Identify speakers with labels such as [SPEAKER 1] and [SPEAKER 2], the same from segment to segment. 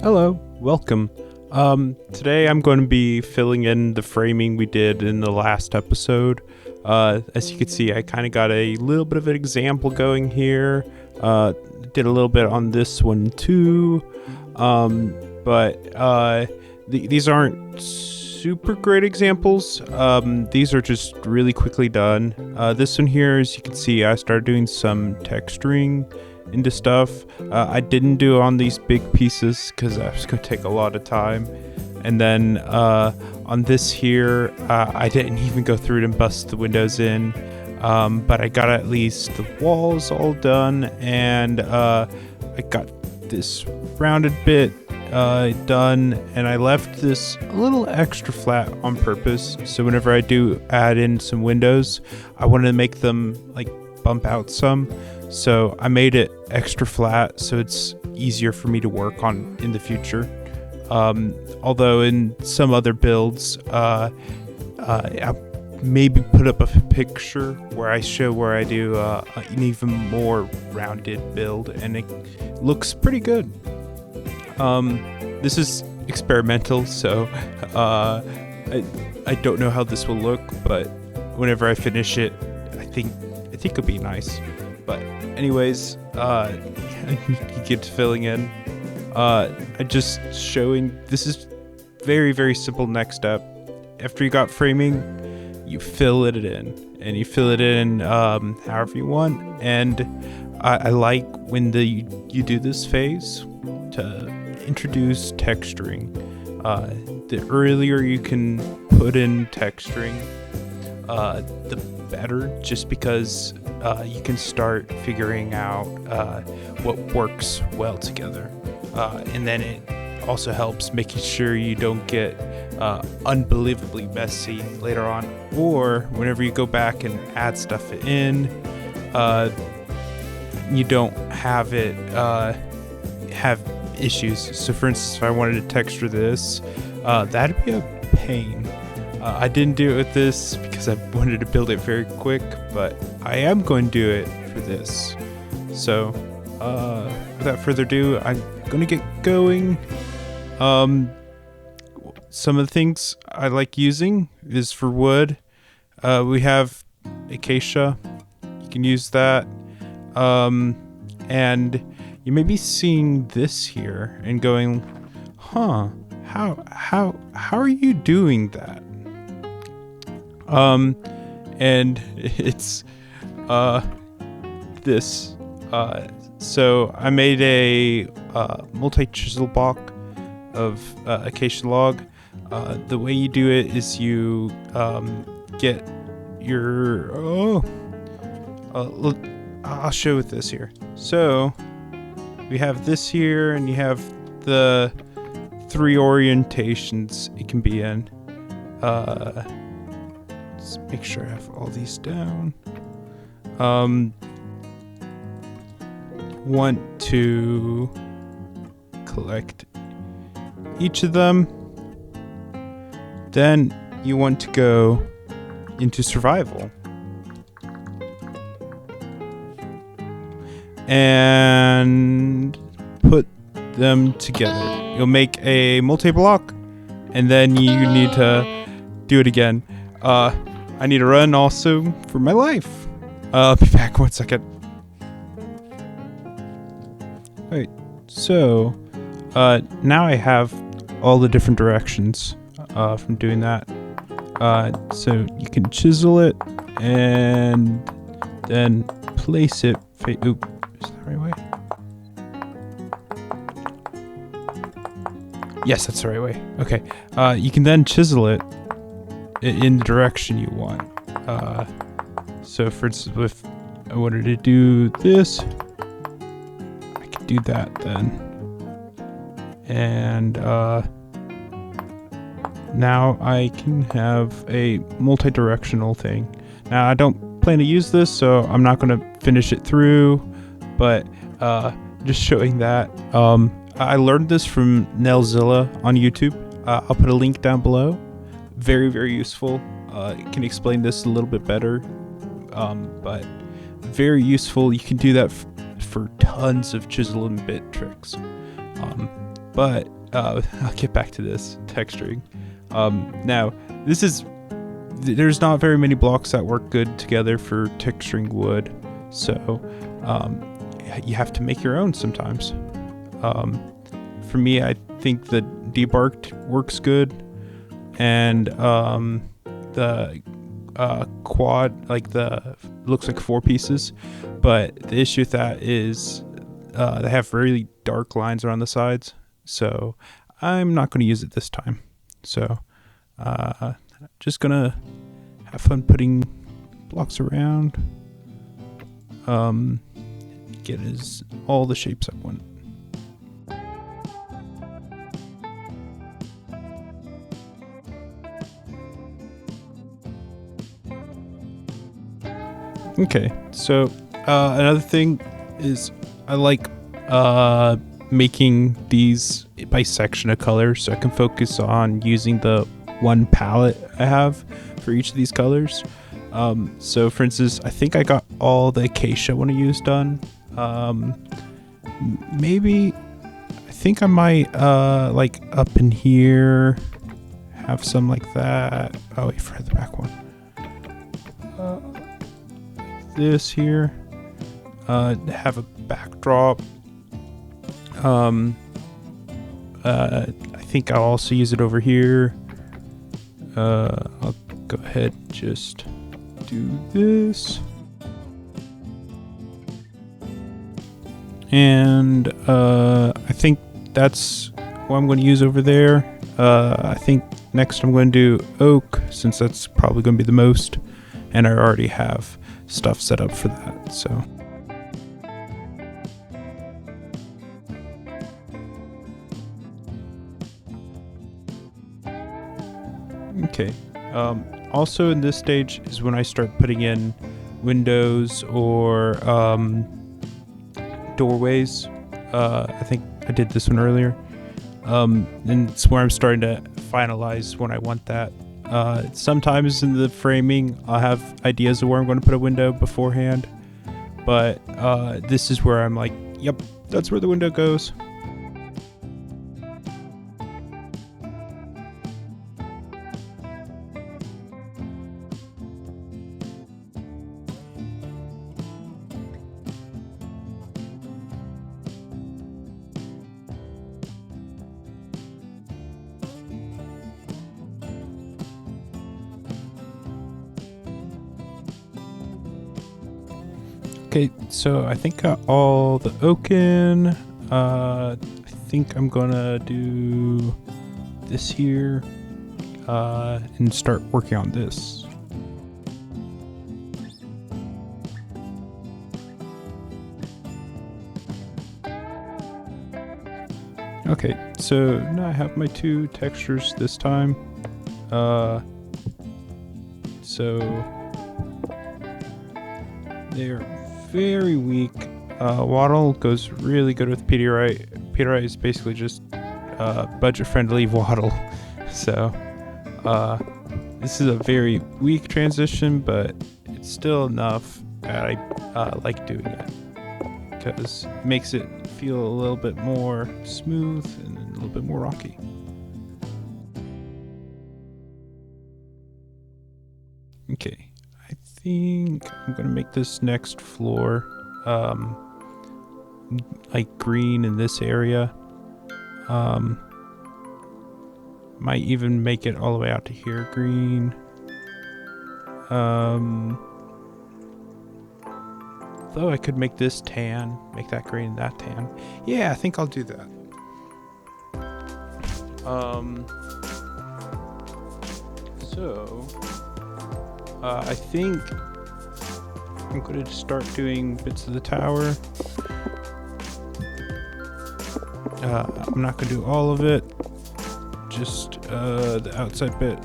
[SPEAKER 1] Hello, welcome. Today I'm going to be filling in the framing we did in the last episode. As you can see, I kind of got a little bit of an example going here. Did a little bit on this one too. But these aren't super great examples. These are just really quickly done. This one here, as you can see, I started doing some texturing into stuff. I didn't do it on these big pieces because that was going to take a lot of time. And then on this here, I didn't even go through it and bust the windows in. But I got at least the walls all done, and I got this rounded bit done, and I left this a little extra flat on purpose. So whenever I do add in some windows, I wanted to make them like bump out some. So I made it extra flat so it's easier for me to work on in the future. Although in some other builds, I maybe put up a picture where I show where I do an even more rounded build, and it looks pretty good. This is experimental, so I don't know how this will look, but whenever I finish it, I think it'll be nice. But anyways, you get to filling in. I just showing this is very, very simple next step. After you got framing, you fill it in, and you fill it in however you want. And I like when you do this phase to introduce texturing. The earlier you can put in texturing, the better, just because you can start figuring out what works well together. And then it also helps making sure you don't get unbelievably messy later on, or whenever you go back and add stuff in, you don't have it have issues. So for instance, if I wanted to texture this, that'd be a pain. I didn't do it with this because I wanted to build it very quick, but I am going to do it for this. So without further ado, I'm going to get going. Some of the things I like using is for wood. We have acacia. You can use that. And you may be seeing this here and going, how are you doing that? And it's this. So I made a multi-chisel block of acacia log. The way you do it is you get your look, I'll show with this here. So we have this here, and you have the 3 orientations it can be in. Let's make sure I have all these down. Want to collect each of them. Then you want to go into survival. And put them together. You'll make a multi-block, and then you need to do it again. I need to run also for my life. I'll be back 1 second. Alright, so now I have all the different directions from doing that. So you can chisel it and then place it. Oop, is that the right way? Yes, that's the right way. Okay. You can then chisel it in the direction you want. So for instance, if I wanted to do this, I could do that then. And now I can have a multi-directional thing. Now I don't plan to use this, so I'm not going to finish it through, but just showing that. I learned this from Nelzilla on YouTube. I'll put a link down below. Very, very useful. It can explain this a little bit better, but very useful. You can do that for tons of chisel and bit tricks. But I'll get back to this texturing. Now, there's not very many blocks that work good together for texturing wood, so you have to make your own sometimes. For me, I think the debarked works good, and the quad, like looks like 4 pieces, but the issue with that is they have really dark lines around the sides, so I'm not going to use it this time. So just gonna have fun putting blocks around, get all the shapes I want. Okay, so another thing is I like making these by section of color, so I can focus on using the one palette I have for each of these colors. So for instance, I think I got all the acacia I want to use done. Maybe I think I might like up in here have some like that. Oh, wait for the back one. Like this here. Have a backdrop. I think I'll also use it over here. I'll go ahead and just do this. And I think that's what I'm going to use over there. I think next I'm going to do oak, since that's probably going to be the most, and I already have stuff set up for that, so. Okay, also in this stage is when I start putting in windows or doorways. I think I did this one earlier, and it's where I'm starting to finalize when I want that. Sometimes in the framing I'll have ideas of where I'm going to put a window beforehand, but this is where I'm like, yep, that's where the window goes. Okay, so I think got all the oak in. I think I'm gonna do this here and start working on this. Okay, so now I have my 2 textures this time. So they're very weak. Wattle goes really good with Pediarite. Pediarite is basically just budget-friendly wattle. So this is a very weak transition, but it's still enough that I like doing it, because it makes it feel a little bit more smooth and a little bit more rocky. Okay, I think I'm gonna make this next floor like green in this area. Might even make it all the way out to here green. Though I could make this tan, make that green and that tan. Yeah, I think I'll do that. So I think I'm going to start doing bits of the tower. I'm not going to do all of it, just the outside bit.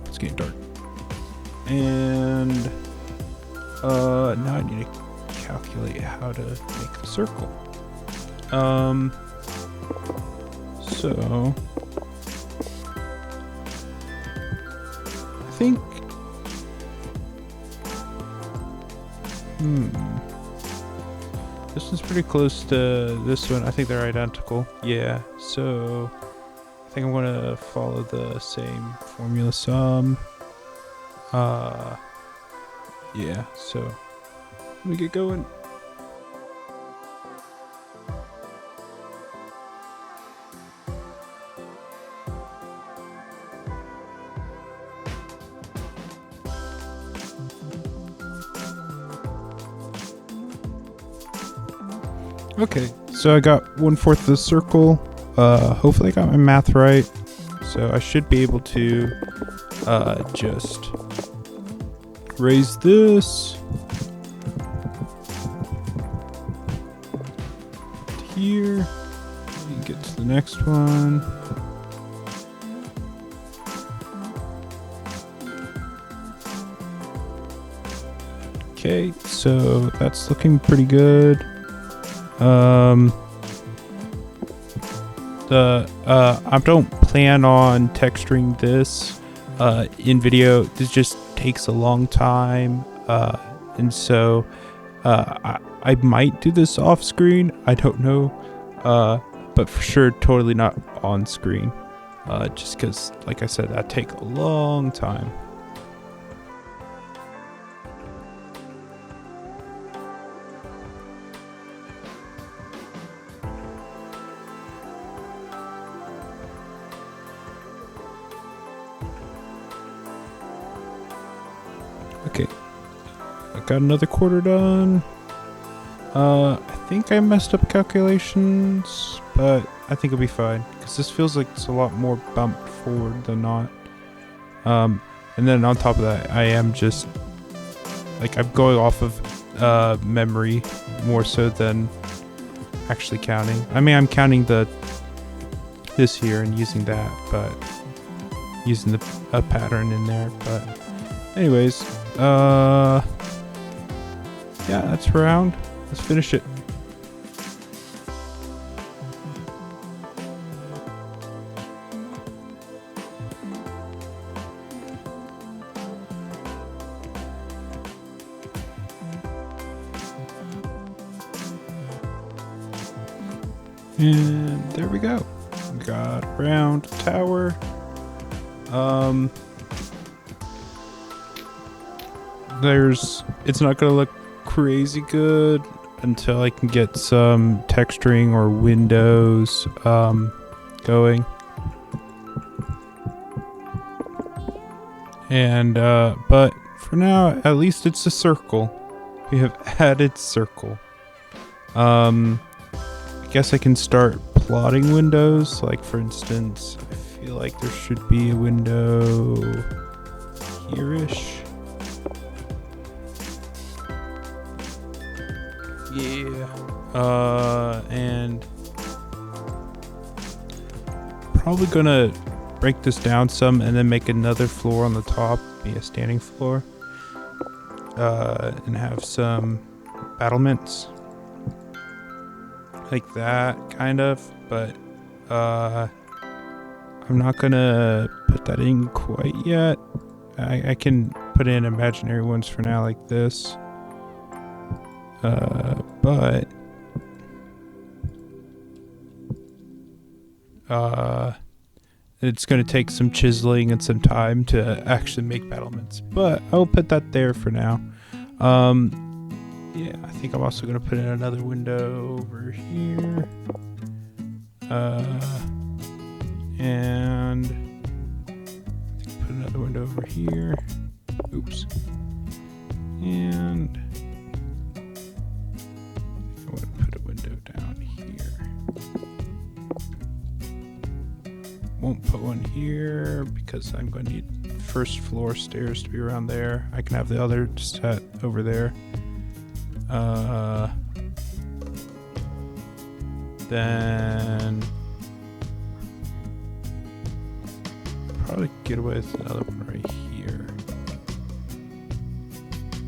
[SPEAKER 1] It's getting dark. And now I need to calculate how to make the circle. So I think This one's pretty close to this one. I think they're identical. Yeah, so I think I'm gonna follow the same formula sum. Yeah, so let me get going. Okay, so I got 1/4 of the circle. Hopefully I got my math right. So I should be able to just raise this to here and get to the next one. Okay, so that's looking pretty good. I don't plan on texturing this in video. This just takes a long time, and so I might do this off screen. I don't know, but for sure totally not on screen, just because, like I said, that take a long time. Okay, I got another quarter done. I think I messed up calculations, but I think it'll be fine because this feels like it's a lot more bumped forward than not. And then on top of that, I am just like, I'm going off of memory more so than actually counting. I mean, I'm counting this here and using that, but using a pattern in there. But anyways, yeah, that's round. Let's finish it. And there we go. Got a round tower. It's not gonna look crazy good until I can get some texturing or windows going. And but for now, at least it's a circle. We have added circle. I guess I can start plotting windows. Like, for instance, I feel like there should be a window here-ish. Yeah. And probably gonna break this down some and then make another floor on the top, be a standing floor, and have some battlements like that, kind of. But I'm not gonna put that in quite yet. I can put in imaginary ones for now, like this. But it's going to take some chiseling and some time to actually make battlements, but I'll put that there for now. Yeah, I think I'm also going to put in another window over here, and I think put another window over here. Oops. And I'm going to put a window down here. Won't put one here because I'm going to need first floor stairs to be around there. I can have the other set over there. Then probably get away with another one right here.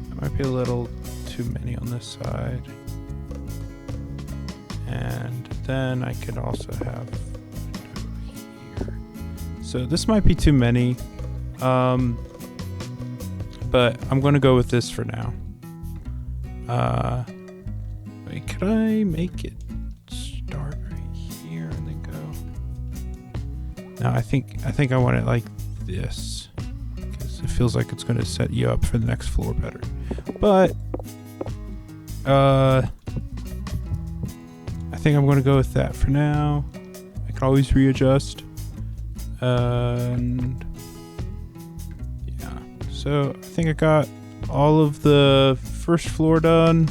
[SPEAKER 1] That might be a little too many on this side. And then I could also have here. So this might be too many, but I'm going to go with this for now. could I make it start right here and then go? No, I think I want it like this, because it feels like it's going to set you up for the next floor better. But I think I'm going to go with that for now. I can always readjust. And yeah, so I think I got all of the first floor done.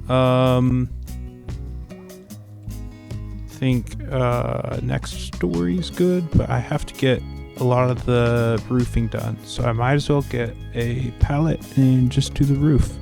[SPEAKER 1] I think next story's good, but I have to get a lot of the roofing done, so I might as well get a pallet and just do the roof.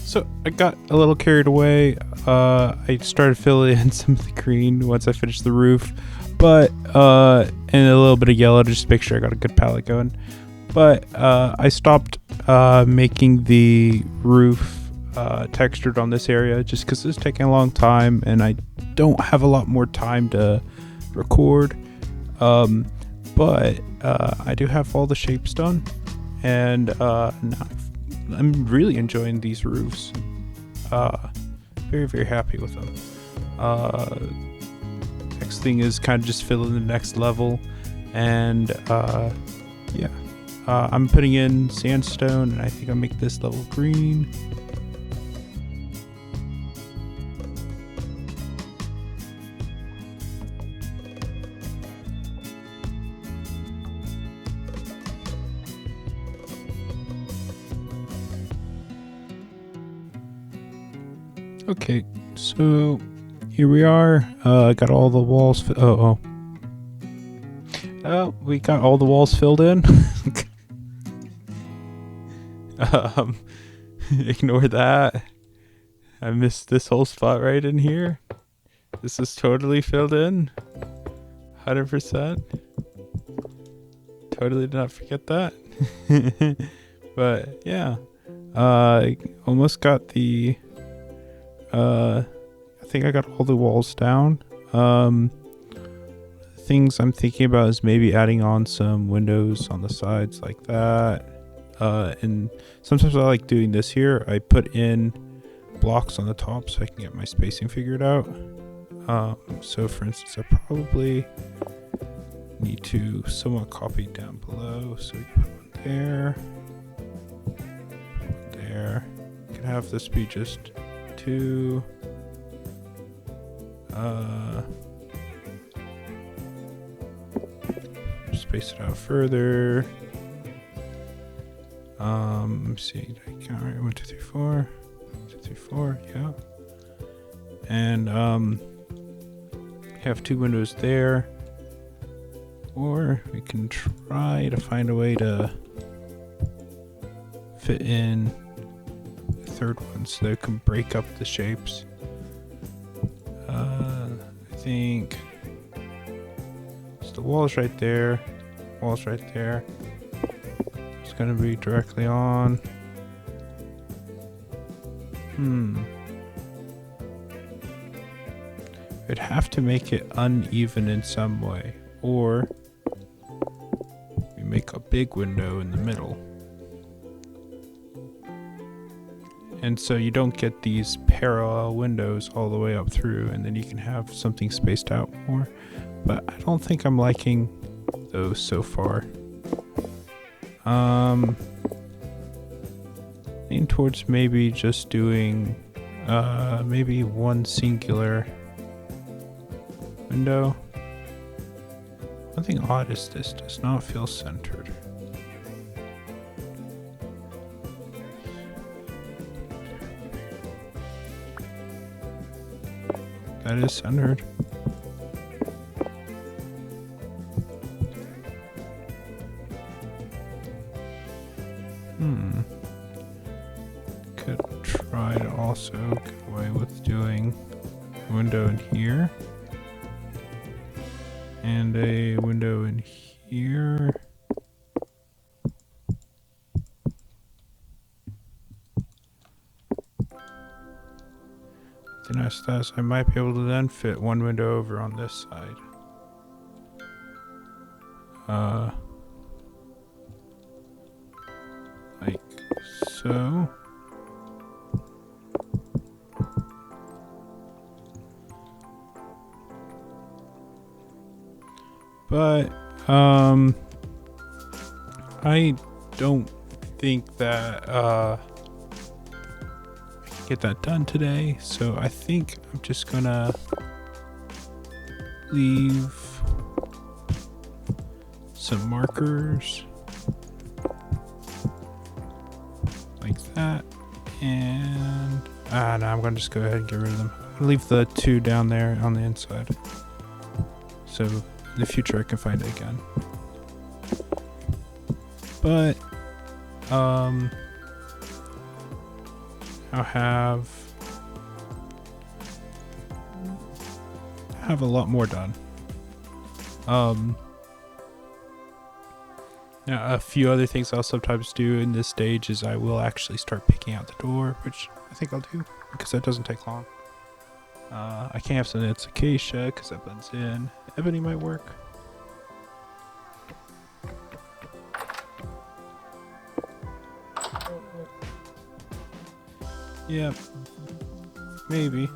[SPEAKER 1] So I got a little carried away. I started filling in some of the green once I finished the roof, but and a little bit of yellow to just make sure I got a good palette going. But I stopped making the roof textured on this area just because it's taking a long time and I don't have a lot more time to record. But I do have all the shapes done, and now I'm really enjoying these roofs. Very, very happy with them. Next thing is kind of just filling the next level, and yeah, I'm putting in sandstone, and I think I'll make this level green. Okay, so here we are. Got all the walls. We got all the walls filled in. Ignore that. I missed this whole spot right in here. This is totally filled in. 100%. Totally did not forget that. But yeah, I almost got the. I think I got all the walls down. Things I'm thinking about is maybe adding on some windows on the sides like that. And sometimes I like doing this here. I put in blocks on the top so I can get my spacing figured out. So for instance, I probably need to somewhat copy down below. So we can put one there. One there. You can have this be just 2. Space it out further. Let me see. Did I count right? 1, 2, 3, 4. 1, 2, 3, 4. Yeah. And have 2 windows there. Or we can try to find a way to fit in a 3rd one so they can break up the shapes. I think it's the walls right there. Walls right there. It's gonna be directly on. I'd have to make it uneven in some way, or we make a big window in the middle. And so you don't get these parallel windows all the way up through, and then you can have something spaced out more. But I don't think I'm liking those so far. Lean towards maybe just doing maybe one singular window. One thing odd is this does not feel centered. That is centered. Could try to also get away with doing a window in here. And a window in here. The nice status, I might be able to then fit one window over on this side. Like so. But I don't think that I can get that done today, so I think I'm just gonna leave some markers like that, and no, I'm gonna just go ahead and get rid of them. I'll leave the 2 down there on the inside, so in the future I can find it again. But I'll have a lot more done. Now, a few other things I'll sometimes do in this stage is I will actually start picking out the door, which I think I'll do because that doesn't take long. I can't have something that's acacia because that blends in. Ebony might work. Yeah, maybe.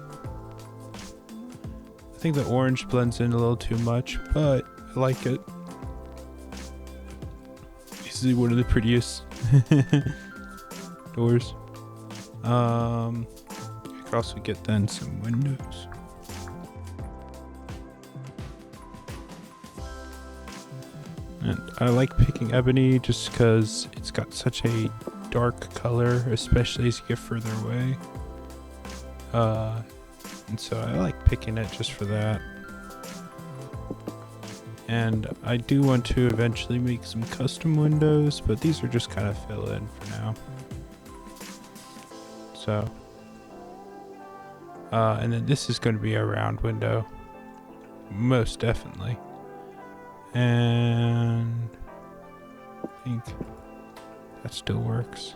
[SPEAKER 1] I think the orange blends in a little too much, but I like it. This is one of the prettiest doors. I could also get then some windows. And I like picking ebony just because it's got such a dark color, especially as you get further away. And so I like picking it just for that. And I do want to eventually make some custom windows, but these are just kind of fill in for now. So, and then this is going to be a round window, most definitely. And I think that still works.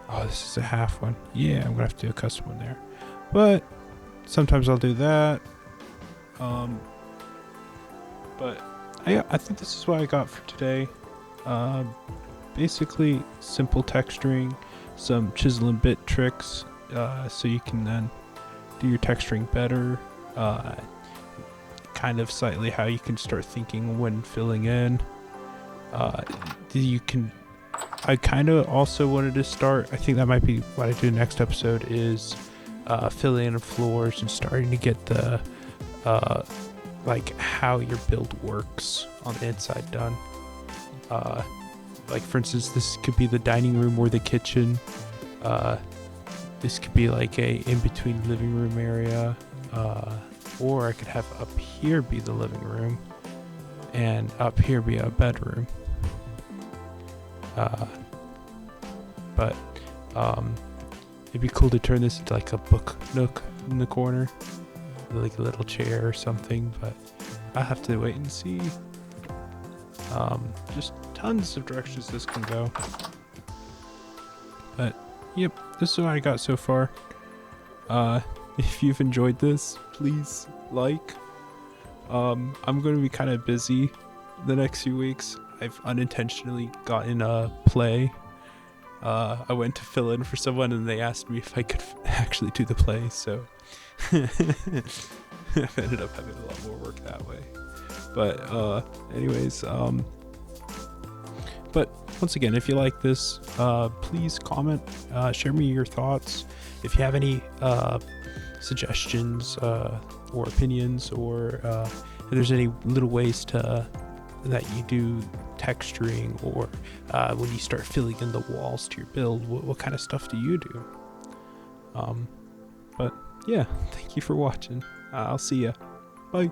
[SPEAKER 1] Oh, this is a half one. Yeah, I'm gonna have to do a custom one there. But sometimes I'll do that. But I think this is what I got for today. Basically simple texturing, some chisel and bit tricks, so you can then do your texturing better. Kind of slightly how you can start thinking when filling in. I kind of also wanted to start, I think that might be what I do next episode, is filling in floors and starting to get the like how your build works on the inside done. Like for instance, this could be the dining room or the kitchen. This could be like a in-between living room area, or I could have up here be the living room and up here be a bedroom. But it'd be cool to turn this into like a book nook in the corner, like a little chair or something, but I'll have to wait and see. Just tons of directions this can go. But yep, this is what I got so far. If you've enjoyed this, please like. I'm going to be kind of busy the next few weeks. I've unintentionally gotten a play. I went to fill in for someone and they asked me if I could actually do the play, so I've ended up having a lot more work that way. But anyways, but once again, if you like this, please comment, share me your thoughts. If you have any suggestions or opinions, or if there's any little ways that you do texturing, or when you start filling in the walls to your build, what kind of stuff do you do? But yeah, thank you for watching. I'll see ya. Bye.